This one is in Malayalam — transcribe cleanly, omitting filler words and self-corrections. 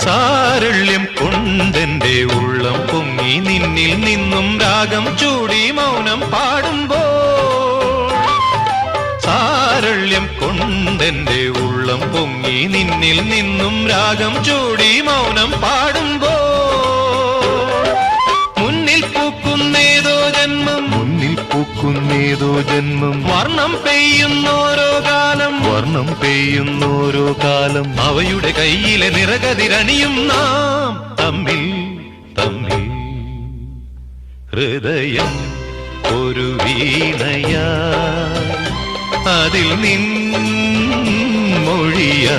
സാരള്യം കൊണ്ടെന്റെ ഉള്ളം പൊങ്ങി നിന്നിൽ നിന്നും രാഗം ചൂടി മൗനം പാടുമ്പോ സാരള്യം കൊണ്ടെന്റെ ഉള്ളം പൊങ്ങി നിന്നിൽ നിന്നും രാഗം ചൂടി മൗനം പാടുമ്പോ മുന്നിൽ പൂക്കുന്നേതോ ജന്മം വർണ്ണം പെയ്യുന്നോരോ കാലം അവയുടെ കയ്യിലെ നിറകതിരണിയും നാം തമ്മിൽ തമ്മിൽ ഹൃദയം ഒരു വീണയാ അതിൽ നിൻ മൊഴിയാ